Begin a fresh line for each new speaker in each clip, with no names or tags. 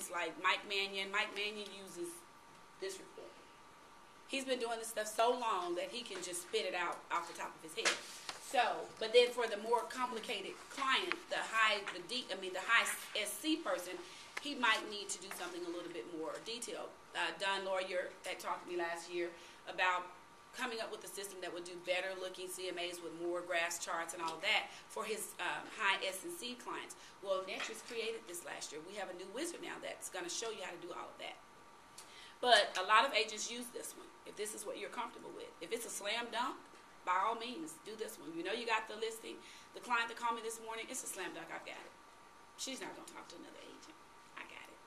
just like Mike Mannion. Mike Mannion uses this report. He's been doing this stuff so long that he can just spit it out off the top of his head. So, but then for the more complicated client, the high SC person, he might need to do something a little bit more detailed. Don Lawyer that talked to me last year about coming up with a system that would do better looking CMAs with more graphs, charts, and all of that for his high S&C clients. Well, Netris created this last year. We have a new wizard now that's going to show you how to do all of that. But a lot of agents use this one, if this is what you're comfortable with. If it's a slam dunk, by all means, do this one. You know you got the listing. The client that called me this morning, it's a slam dunk. I've got it. She's not going to talk to another agent. I got it.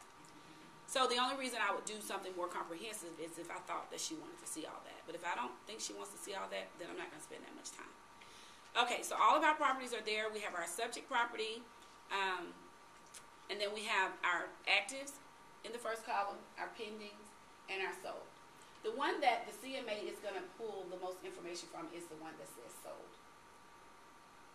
So the only reason I would do something more comprehensive is if I thought that she wanted to see all that. But if I don't think she wants to see all that, then I'm not going to spend that much time. Okay, so all of our properties are there. We have our subject property, and then we have our actives in the first column, our pendings, and our sold. The one that the CMA is going to pull the most information from is the one that says sold.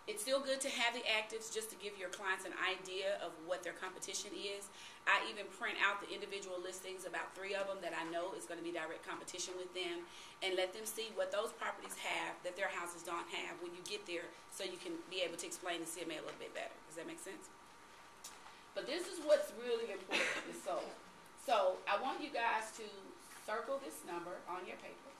It's still good to have the actives just to give your clients an idea of what their competition is. I even print out the individual listings, about 3 of them that I know is going to be direct competition with them, and let them see what those properties have that their houses don't have when you get there, so you can be able to explain the CMA a little bit better. Does that make sense? But this is what's really important is sold. So I want you guys to circle this number on your paper.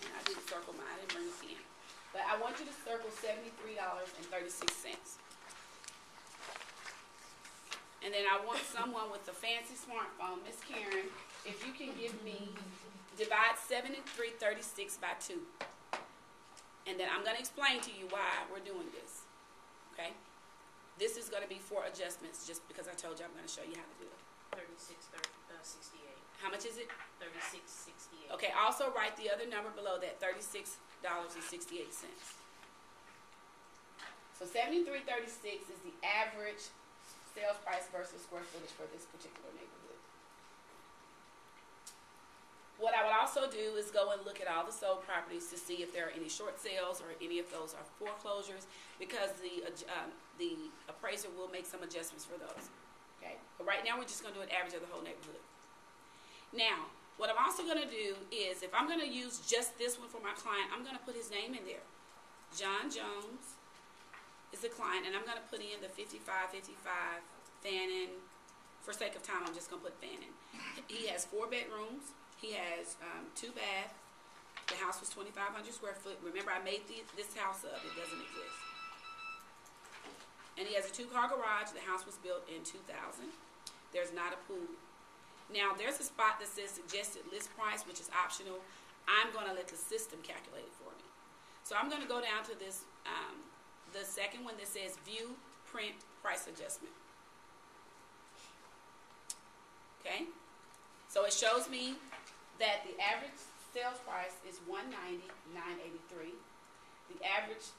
And I didn't circle mine, I didn't bring a pen. But I want you to circle $73.36. And then I want someone with a fancy smartphone, Miss Karen, if you can give me, divide 73.36 by 2. And then I'm going to explain to you why we're doing this. Okay? This is going to be for adjustments, just because I told you I'm going to show you how to do it.
36.68.
How much is it?
36.68.
Okay, also write the other number below that, $36.68. So $73.36 is the average sales price versus square footage for this particular neighborhood. What I would also do is go and look at all the sold properties to see if there are any short sales or any of those are foreclosures, because the appraiser will make some adjustments for those. Okay, but right now we're just going to do an average of the whole neighborhood. Now, what I'm also going to do is, if I'm going to use just this one for my client, I'm going to put his name in there. John Jones is the client, and I'm going to put in the 5555 Fannin. For sake of time, I'm just going to put Fannin. He has 4 bedrooms. He has 2 baths. The house was 2,500 square foot. Remember, I made this house up. It doesn't exist. And he has a 2-car garage. The house was built in 2000. There's not a pool. Now, there's a spot that says suggested list price, which is optional. I'm going to let the system calculate it for me. So I'm going to go down to this, the second one that says view, print, price adjustment. Okay? So it shows me that the average sales price is $190,983. The average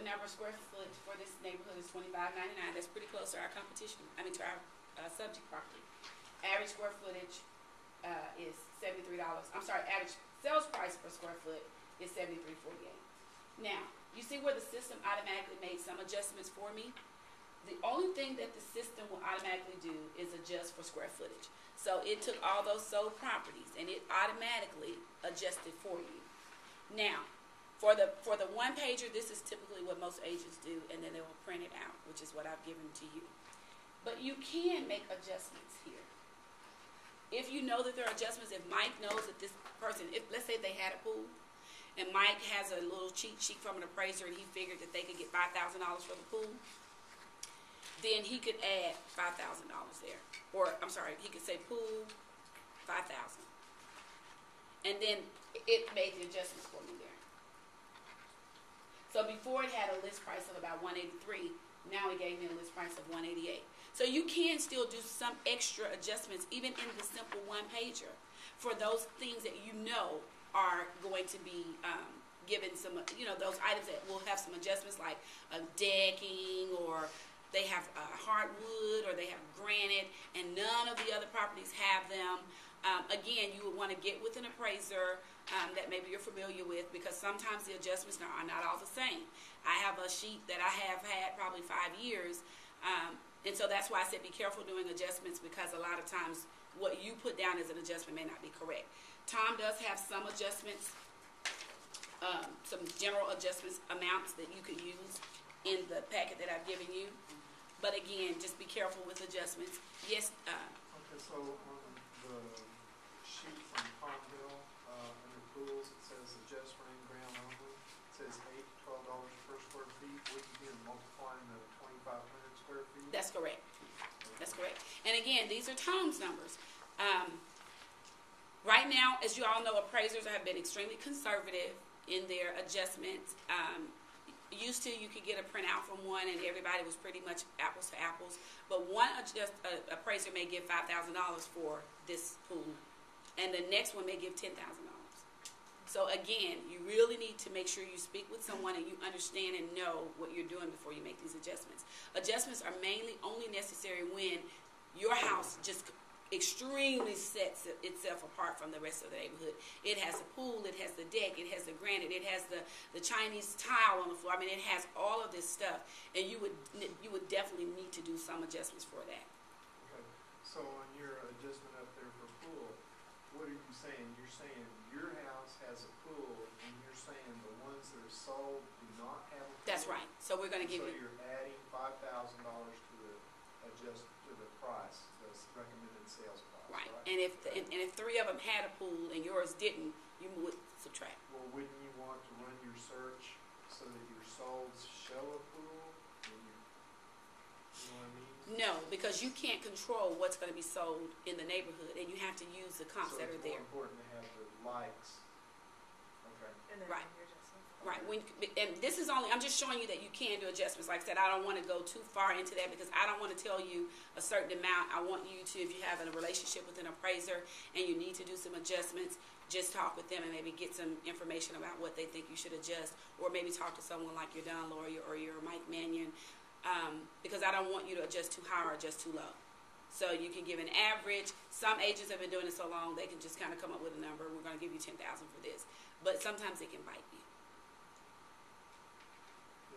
number of square foot for this neighborhood is $25.99. That's pretty close to our competition. I mean, to our subject property. Average square footage is $73. I'm sorry, average sales price per square foot is $73.48. Now, you see where the system automatically made some adjustments for me? The only thing that the system will automatically do is adjust for square footage. So it took all those sold properties and it automatically adjusted for you. Now, for the one pager, this is typically what most agents do, and then they will print it out, which is what I've given to you. But you can make adjustments here. If you know that there are adjustments, if Mike knows that this person, if let's say they had a pool, and Mike has a little cheat sheet from an appraiser and he figured that they could get $5,000 for the pool, then he could add $5,000 there. Or, I'm sorry, he could say pool, $5,000. And then it made the adjustments for me there. So before it had a list price of about $183, now it gave me a list price of $188. So you can still do some extra adjustments, even in the simple one-pager, for those things that you know are going to be given some, those items that will have some adjustments, like decking, or they have hardwood, or they have granite, and none of the other properties have them. Again, you would want to get with an appraiser that maybe you're familiar with, because sometimes the adjustments are not all the same. I have a sheet that I have had probably 5 years, And so that's why I said be careful doing adjustments, because a lot of times what you put down as an adjustment may not be correct. Tom does have some adjustments, some general adjustments amounts that you could use in the packet that I've given you. But again, just be careful with adjustments. Yes.
Okay, so on the sheet from Palm Hill, under pools, it says adjust rain ground only. It says $8 to $12 per square feet. Wouldn't you be multiplying the 2,500 square feet?
That's correct. That's correct. And again, these are Tom's numbers. Right now, as you all know, appraisers have been extremely conservative in their adjustments. Used to, you could get a printout from one and everybody was pretty much apples to apples. But one appraiser may give $5,000 for this pool, and the next one may give $10,000. So again, you really need to make sure you speak with someone and you understand and know what you're doing before you make these adjustments. Adjustments are mainly only necessary when your house just extremely sets itself apart from the rest of the neighborhood. It has a pool, it has the deck, it has the granite, it has the Chinese tile on the floor. I mean, it has all of this stuff, and you would definitely need to do some adjustments for that.
Okay, so on your adjustment up there for pool, what are you saying? You're saying your house has a pool, and you're saying the ones that are sold do not have a pool?
That's right. So we're going to give
you.
So
you're adding $5,000 to the price, the recommended sales price.
Right. And if three of them had a pool and yours didn't, you would subtract.
Well, wouldn't you want to run your search so that your solds show a pool? You know what I mean?
No, because you can't control what's going to be sold in the neighborhood, and you have to use the comps that are there.
So it's more important to have the likes. Okay.
And then
Right.
your adjustments.
Right. And this is only, I'm just showing you that you can do adjustments. Like I said, I don't want to go too far into that because I don't want to tell you a certain amount. I want you to, if you have a relationship with an appraiser and you need to do some adjustments, just talk with them and maybe get some information about what they think you should adjust, or maybe talk to someone like your Don Lawyer or your Mike Mannion, because I don't want you to adjust too high or adjust too low. So you can give an average. Some agents have been doing it so long they can just kind of come up with a number. We're going to give you $10,000 for this, but sometimes it can bite you.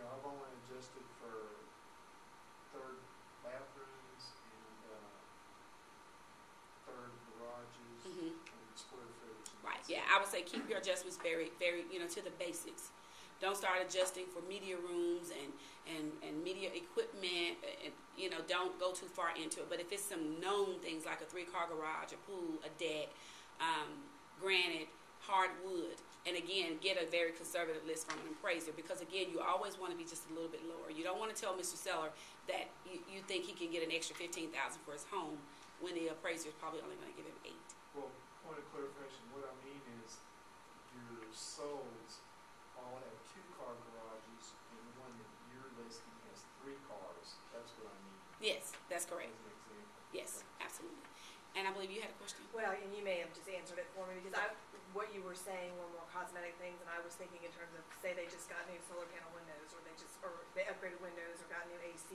I've only adjusted for third bathrooms and third garages and square footage.
Right. Yeah, I would say keep your adjustments very, very, to the basics. Don't start adjusting for media rooms and media equipment. And, don't go too far into it. But if it's some known things like a 3-car garage, a pool, a deck, granite, hardwood, and again, get a very conservative list from an appraiser, because again, you always want to be just a little bit lower. You don't want to tell Mr. Seller that you think he can get an extra $15,000 for his home when the appraiser is probably only going to give him $8,000.
Well, point of clarification, what I mean is your solds all have 2-car garages, and the one that you're listing has 3 cars. That's what I mean.
Yes, that's correct.
As an example.
Yes, absolutely. And I believe you had a question.
Well, and you may have just answered it for me, because what you were saying were more cosmetic things, and I was thinking in terms of, say they just got new solar panel windows, or they upgraded windows, or got new AC,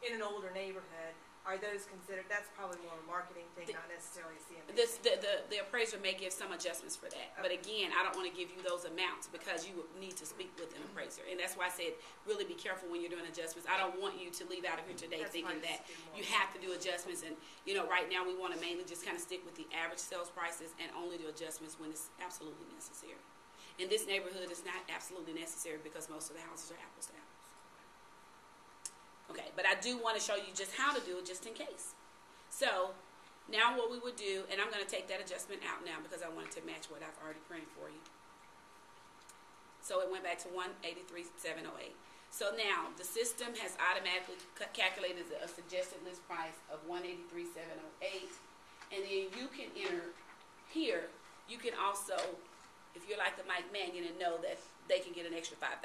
in an older neighborhood. Are those considered? That's probably more of a marketing thing, not necessarily a CMA.
The appraiser may give some adjustments for that, but again, I don't want to give you those amounts because you would need to speak with an appraiser, and that's why I said really be careful when you're doing adjustments. I don't want you to leave out of here today thinking that you have to do adjustments, and right now we want to mainly just kind of stick with the average sales prices and only do adjustments when it's absolutely necessary. In this neighborhood, it's not absolutely necessary because most of the houses are apples to apples. Okay, but I do want to show you just how to do it just in case. So now what we would do, and I'm going to take that adjustment out now because I wanted to match what I've already printed for you. So it went back to $183,708. So now the system has automatically calculated a suggested list price of $183,708, and then you can enter here. You can also, if you're like the Mike Mannion and know that they can get an extra $5,000.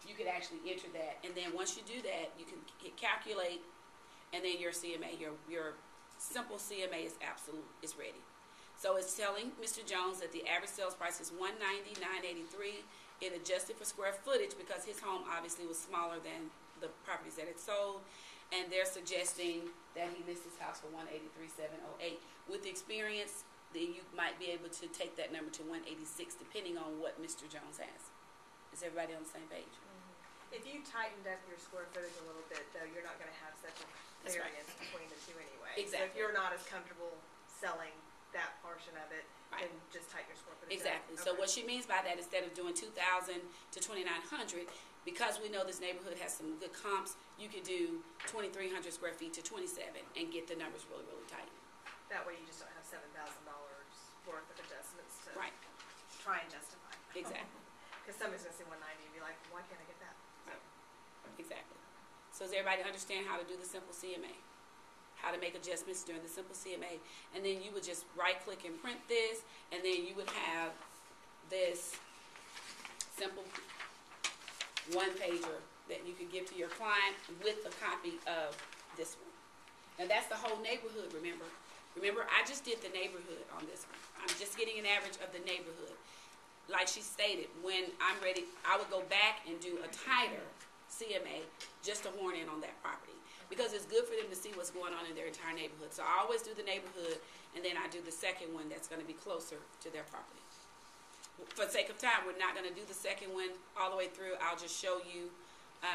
You could actually enter that, and then once you do that, you can hit calculate, and then your CMA, your simple CMA is ready. So it's telling Mr. Jones that the average sales price is $190,983. It adjusted for square footage because his home obviously was smaller than the properties that it sold, and they're suggesting that he lists his house for $183,708. With experience, then you might be able to take that number to $186, depending on what Mr. Jones has. Is everybody on the same page?
If you tightened up your square footage a little bit, though, you're not gonna have such a
That's right.
variance between the two anyway. So if
Exactly.
you're not as comfortable selling that portion of it,
Right.
then just tighten your square footage up.
Exactly. So
Okay.
what she means by that, instead of doing 2,000 to 2,900, because we know this neighborhood has some good comps, you could do 2,300 square feet to 27 and get the numbers really, really tight.
That way you just don't have $7,000 worth of adjustments to
Right.
try and justify.
Exactly.
Because somebody's gonna see 190 and be like, why can't I get that?
Right. Exactly. So does everybody understand how to do the simple CMA? How to make adjustments during the simple CMA? And then you would just right click and print this, and then you would have this simple one pager that you could give to your client with a copy of this one. Now that's the whole neighborhood, remember? Remember, I just did the neighborhood on this one. I'm just getting an average of the neighborhood. Like she stated, when I'm ready, I would go back and do a tighter CMA just to horn in on that property. Because it's good for them to see what's going on in their entire neighborhood. So I always do the neighborhood, and then I do the second one that's going to be closer to their property. For the sake of time, we're not going to do the second one all the way through. I'll just show you the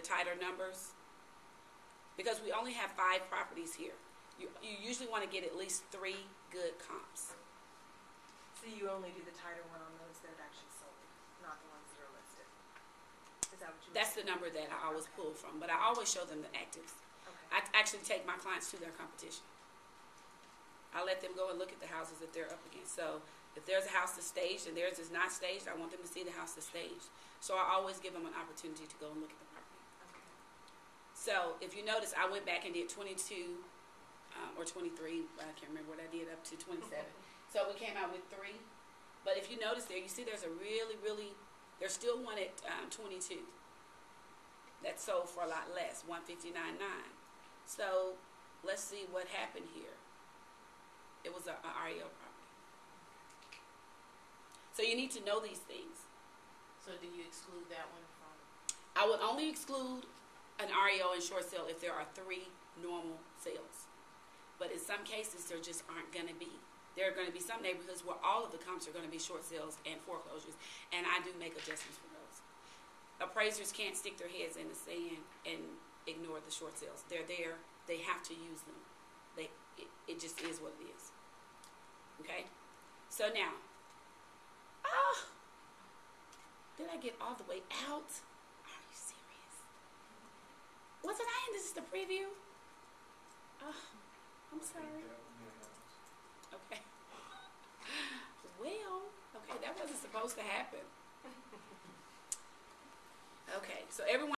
tighter numbers. Because we only have 5 properties here. You usually want to get at least 3 good comps.
So you only do the tighter one on those that have actually sold, not the ones that are listed? Is that what you?
That's the number that I always pull from. But I always show them the actives.
Okay.
I actually take my clients to their competition. I let them go and look at the houses that they're up against. So if there's a house that's staged and theirs is not staged, I want them to see the house that's staged. So I always give them an opportunity to go and look at the property.
Okay.
So if you notice, I went back and did 22 or 23. I can't remember what I did up to 27. So we came out with 3. But if you notice there, you see there's a there's still one at 22. That sold for a lot less, 159.9. So let's see what happened here. It was a REO property. So you need to know these things.
So do you exclude that one from?
I would only exclude an REO and short sale if there are 3 normal sales. But in some cases, there just aren't going to be. There are going to be some neighborhoods where all of the comps are going to be short sales and foreclosures, and I do make adjustments for those. Appraisers can't stick their heads in the sand and ignore the short sales. They're there. They have to use them. It just is what it is. Okay? So now, did I get all the way out? Are you serious? Wasn't I in this is the preview? I'm sorry. Okay. Well, okay, that wasn't supposed to happen. Okay, so everyone